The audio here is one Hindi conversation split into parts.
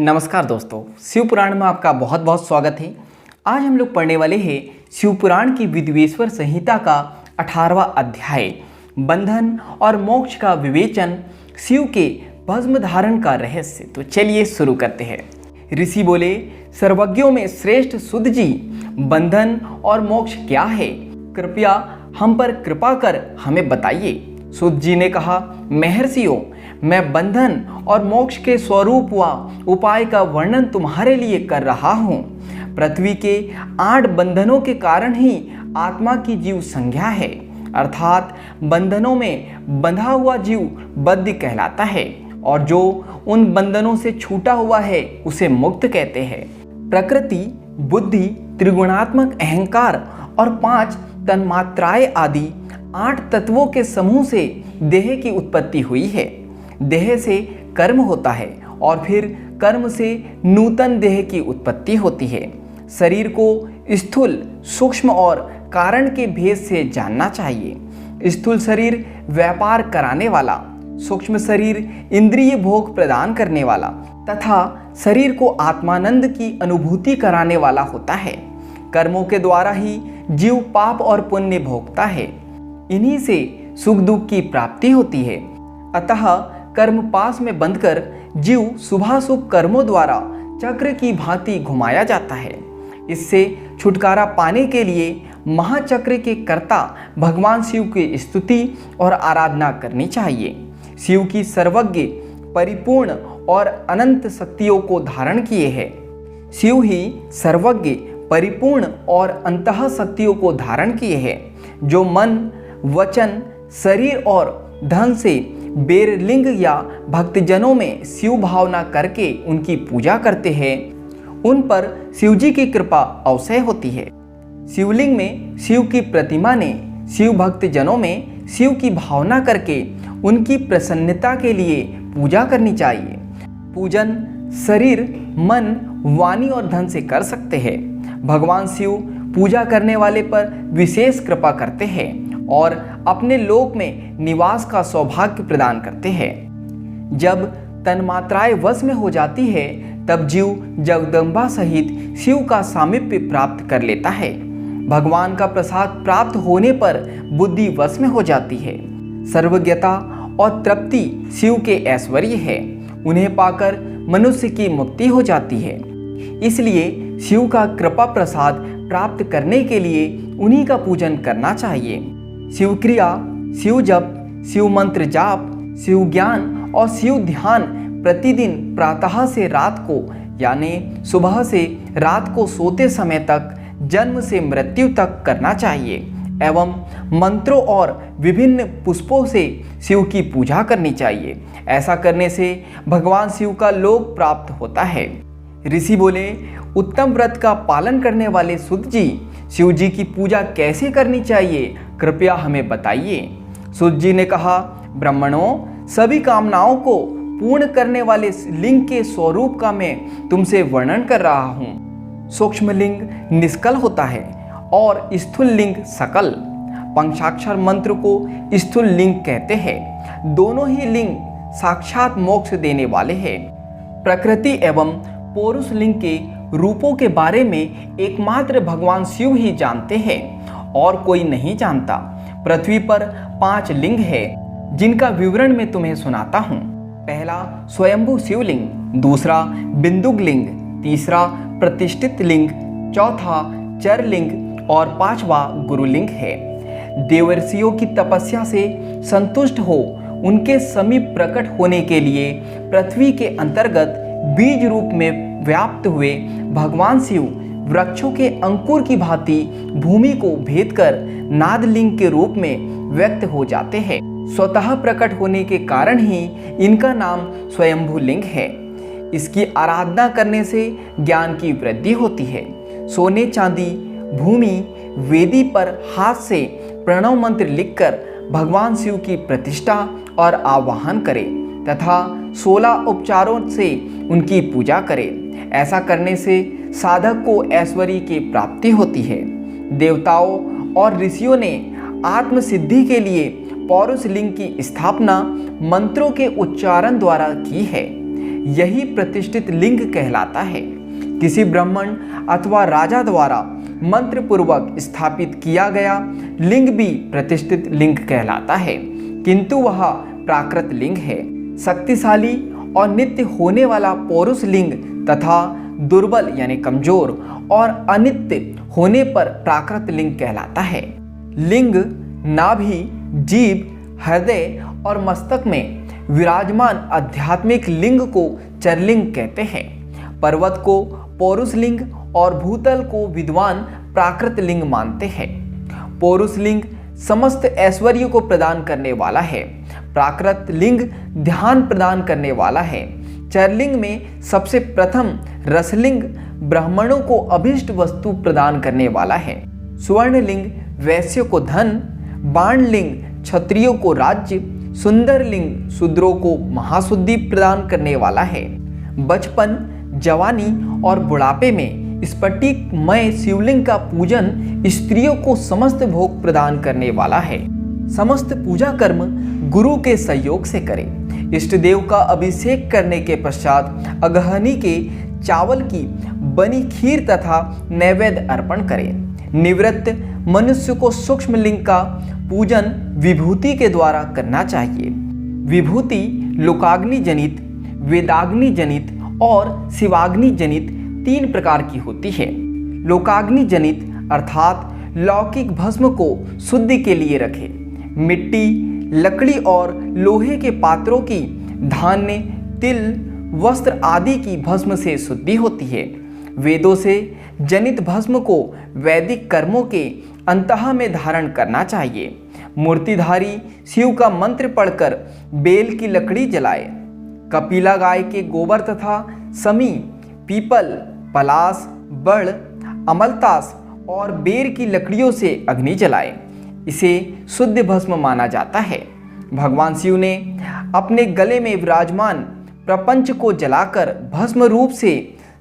नमस्कार दोस्तों, शिव पुराण में आपका बहुत बहुत स्वागत है। आज हम लोग पढ़ने वाले हैं शिव पुराण की विद्वेश्वर संहिता का 18वां अध्याय, बंधन और मोक्ष का विवेचन, शिव के भस्म धारण का रहस्य। तो चलिए शुरू करते हैं। ऋषि बोले, सर्वज्ञों में श्रेष्ठ सुध जी, बंधन और मोक्ष क्या है? कृपया हम पर कृपा कर हमें बताइए। सुध जी ने कहा, महर्षियों, मैं बंधन और मोक्ष के स्वरूप व उपाय का वर्णन तुम्हारे लिए कर रहा हूँ। पृथ्वी के 8 बंधनों के कारण ही आत्मा की जीव संज्ञा है, अर्थात बंधनों में बंधा हुआ जीव बद्ध कहलाता है और जो उन बंधनों से छूटा हुआ है उसे मुक्त कहते हैं। प्रकृति, बुद्धि, त्रिगुणात्मक अहंकार और 5 तन्मात्राएं आदि 8 तत्वों के समूह से देह की उत्पत्ति हुई है। देह से कर्म होता है और फिर कर्म से नूतन देह की उत्पत्ति होती है। शरीर को स्थूल, सूक्ष्म और कारण के भेद से जानना चाहिए। स्थूल शरीर व्यापार कराने वाला, सूक्ष्म शरीर इंद्रिय भोग प्रदान करने वाला तथा शरीर को आत्मानंद की अनुभूति कराने वाला होता है। कर्मों के द्वारा ही जीव पाप और पुण्य भोगता है। इन्हीं से सुख दुख की प्राप्ति होती है। अतः कर्म पास में बंधकर जीव शुभाशुभ कर्मों द्वारा चक्र की भांति घुमाया जाता है। इससे छुटकारा पाने के लिए महाचक्र के कर्ता भगवान शिव की स्तुति और आराधना करनी चाहिए। शिव की सर्वज्ञ, परिपूर्ण और अनंत शक्तियों को धारण किए है। शिव ही सर्वज्ञ, परिपूर्ण और अंतः शक्तियों को धारण किए है, जो मन, वचन, शरीर और धन से बेरलिंग या भक्तजनों में शिव भावना करके उनकी पूजा करते हैं, उन पर शिव जी की कृपा अवश्य होती है। शिवलिंग में शिव की प्रतिमा ने शिव भक्तजनों में शिव की भावना करके उनकी प्रसन्नता के लिए पूजा करनी चाहिए। पूजन शरीर, मन, वाणी और धन से कर सकते हैं। भगवान शिव पूजा करने वाले पर विशेष कृपा करते हैं और अपने लोक में निवास का सौभाग्य प्रदान करते हैं। जब तन्मात्राएं वश में हो जाती है तब जीव जगदम्बा सहित शिव का सामीप्य प्राप्त कर लेता है। भगवान का प्रसाद प्राप्त होने पर बुद्धि वश में हो जाती है। सर्वज्ञता और तृप्ति शिव के ऐश्वर्य है। उन्हें पाकर मनुष्य की मुक्ति हो जाती है। इसलिए शिव का कृपा प्रसाद प्राप्त करने के लिए उन्हीं का पूजन करना चाहिए। शिव क्रिया, शिव जप, शिव मंत्र जाप, शिव ज्ञान और शिव ध्यान प्रतिदिन प्रातः से रात को यानी सुबह से रात को सोते समय तक, जन्म से मृत्यु तक करना चाहिए एवं मंत्रों और विभिन्न पुष्पों से शिव की पूजा करनी चाहिए। ऐसा करने से भगवान शिव का लोक प्राप्त होता है। ऋषि बोले, उत्तम व्रत का पालन करने वाले सुध जी, शिव जी की पूजा कैसे करनी चाहिए, कृपया हमें बताइए। सुध जी ने कहा, ब्राह्मणों, सभी कामनाओं को पूर्ण करने वाले लिंग के स्वरूप का मैं तुमसे वर्णन कर रहा हूँ। सूक्ष्म लिंग निष्कल होता है और स्थूल लिंग सकल। पंचाक्षर मंत्र को स्थूल लिंग कहते हैं। दोनों ही लिंग साक्षात मोक्ष देने वाले हैं। प्रकृति एवं पौरुष लिंग के रूपों के बारे में एकमात्र भगवान शिव ही जानते हैं और कोई नहीं जानता। पृथ्वी पर 5 लिंग है जिनका विवरण मैं तुम्हें सुनाता हूँ। पहला स्वयंभू शिवलिंग, दूसरा बिंदुक लिंग, तीसरा प्रतिष्ठित लिंग, चौथा चर लिंग और 5वां गुरुलिंग है। देवर्षियों की तपस्या से संतुष्ट हो उनके समीप प्रकट होने के लिए पृथ्वी के अंतर्गत बीज रूप में व्याप्त हुए भगवान शिव वृक्षों के अंकुर की भांति भूमि को भेद कर नादलिंग के रूप में व्यक्त हो जाते हैं। स्वतः प्रकट होने के कारण ही इनका नाम स्वयंभू लिंग है। इसकी आराधना करने से ज्ञान की वृद्धि होती है। सोने चांदी, भूमि, वेदी पर हाथ से प्रणव मंत्र लिखकर भगवान शिव की प्रतिष्ठा और आवाहन करें तथा 16 उपचारों से उनकी पूजा करें। ऐसा करने से साधक को ऐश्वर्य की प्राप्ति होती है। देवताओं और ऋषियों ने आत्म सिद्धि के लिए पौरुष लिंग की स्थापना मंत्रों के उच्चारण द्वारा की है। यही प्रतिष्ठित लिंग कहलाता है। किसी ब्राह्मण अथवा राजा द्वारा मंत्र पूर्वक स्थापित किया गया लिंग भी प्रतिष्ठित लिंग कहलाता है, किंतु वह प्राकृत लिंग है। शक्तिशाली और नित्य होने वाला पौरुष लिंग तथा दुर्बल यानी कमजोर और अनित्य होने पर प्राकृत लिंग कहलाता है। लिंग नाभि, जीभ, हृदय और मस्तक में विराजमान आध्यात्मिक लिंग को चरलिंग कहते हैं। पर्वत को पौरुष लिंग और भूतल को विद्वान प्राकृत लिंग मानते हैं। पौरुष लिंग समस्त ऐश्वर्य को प्रदान करने वाला है। प्राकृत लिंग ध्यान प्रदान करने वाला है। चरलिंग में सबसे प्रथम रसलिंग ब्राह्मणों को अभिष्ट वस्तु प्रदान करने वाला है। स्वर्णलिंग वैश्य को धन, बाणलिंग क्षत्रियों को राज्य, सुंदर लिंग शूद्रों को महाशुद्धि प्रदान करने वाला है। बचपन, जवानी और बुढ़ापे में स्फटिकमय शिवलिंग का पूजन स्त्रियों को समस्त भोग प्रदान करने वाला है। समस्त पूजा कर्म गुरु के सहयोग से करें। इष्ट देव का अभिषेक करने के पश्चात अगहनी के चावल की बनी खीर तथा नैवेद्य अर्पण करें। निवृत्त मनुष्य को सूक्ष्म लिंग का पूजन विभूति के द्वारा करना चाहिए। विभूति लोकाग्नि जनित, वेदाग्नि जनित और शिवाग्नि जनित 3 प्रकार की होती है। लोकाग्नि जनित अर्थात लौकिक भस्म को शुद्धि के लिए रखें। मिट्टी, लकड़ी और लोहे के पात्रों की, धान्य, तिल, वस्त्र आदि की भस्म से शुद्धि होती है। वेदों से जनित भस्म को वैदिक कर्मों के अंतः में धारण करना चाहिए। मूर्तिधारी शिव का मंत्र पढ़कर बेल की लकड़ी जलाए। कपिला गाय के गोबर तथा समी, पीपल, पलास, बड़, अमलतास और बेर की लकड़ियों से अग्नि जलाए। इसे शुद्ध भस्म माना जाता है। भगवान शिव ने अपने गले में विराजमान प्रपंच को जलाकर भस्म रूप से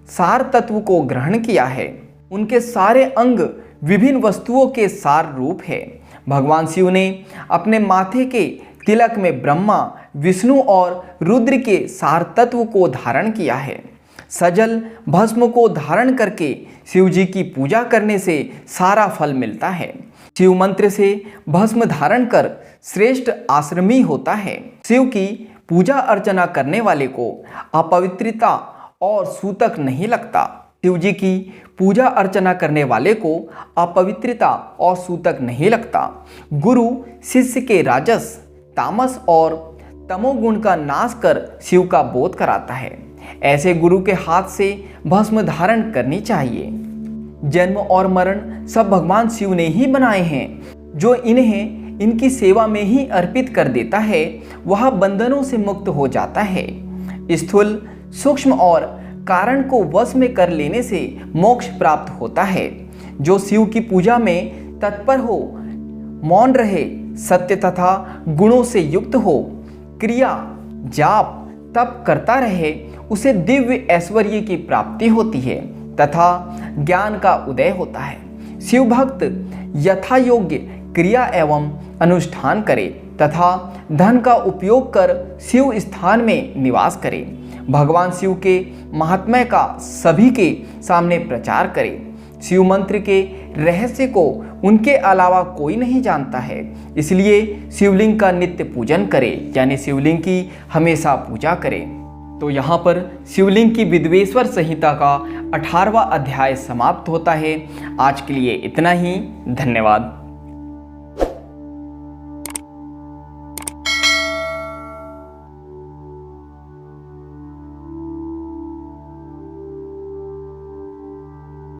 सार तत्व को ग्रहण किया है। उनके सारे अंग विभिन्न वस्तुओं के सार रूप है। भगवान शिव ने अपने माथे के तिलक में ब्रह्मा, विष्णु और रुद्र के सार तत्व को धारण किया है। सजल भस्म को धारण करके शिव जी की पूजा करने से सारा फल मिलता है। शिव मंत्र से भस्म धारण कर श्रेष्ठ आश्रमी होता है। शिव की पूजा अर्चना करने वाले को अपवित्रता और सूतक नहीं लगता। शिव जी की पूजा अर्चना करने वाले को अपवित्रता और सूतक नहीं लगता। गुरु शिष्य के राजस, तामस और तमोगुण का नाश कर शिव का बोध कराता है। ऐसे गुरु के हाथ से भस्म धारण करनी चाहिए। जन्म और मरण सब भगवान शिव ने ही बनाए हैं। जो इन्हें इनकी सेवा में ही अर्पित कर देता है वह बंधनों से मुक्त हो जाता है। स्थूल, सूक्ष्म और कारण को वश में कर लेने से मोक्ष प्राप्त होता है। जो शिव की पूजा में तत्पर हो, मौन रहे, सत्य तथा गुणों से युक्त हो, क्रिया, जाप, तप करता रहे, उसे दिव्य ऐश्वर्य की प्राप्ति होती है तथा ज्ञान का उदय होता है। शिव भक्त यथा योग्य क्रिया एवं अनुष्ठान करे तथा धन का उपयोग कर शिव स्थान में निवास करे। भगवान शिव के महात्म्य का सभी के सामने प्रचार करे। शिव मंत्र के रहस्य को उनके अलावा कोई नहीं जानता है, इसलिए शिवलिंग का नित्य पूजन करे, यानी शिवलिंग की हमेशा पूजा करें। तो यहाँ पर शिवलिंग की विद्वेश्वर संहिता का 18वां अध्याय समाप्त होता है। आज के लिए इतना ही। धन्यवाद।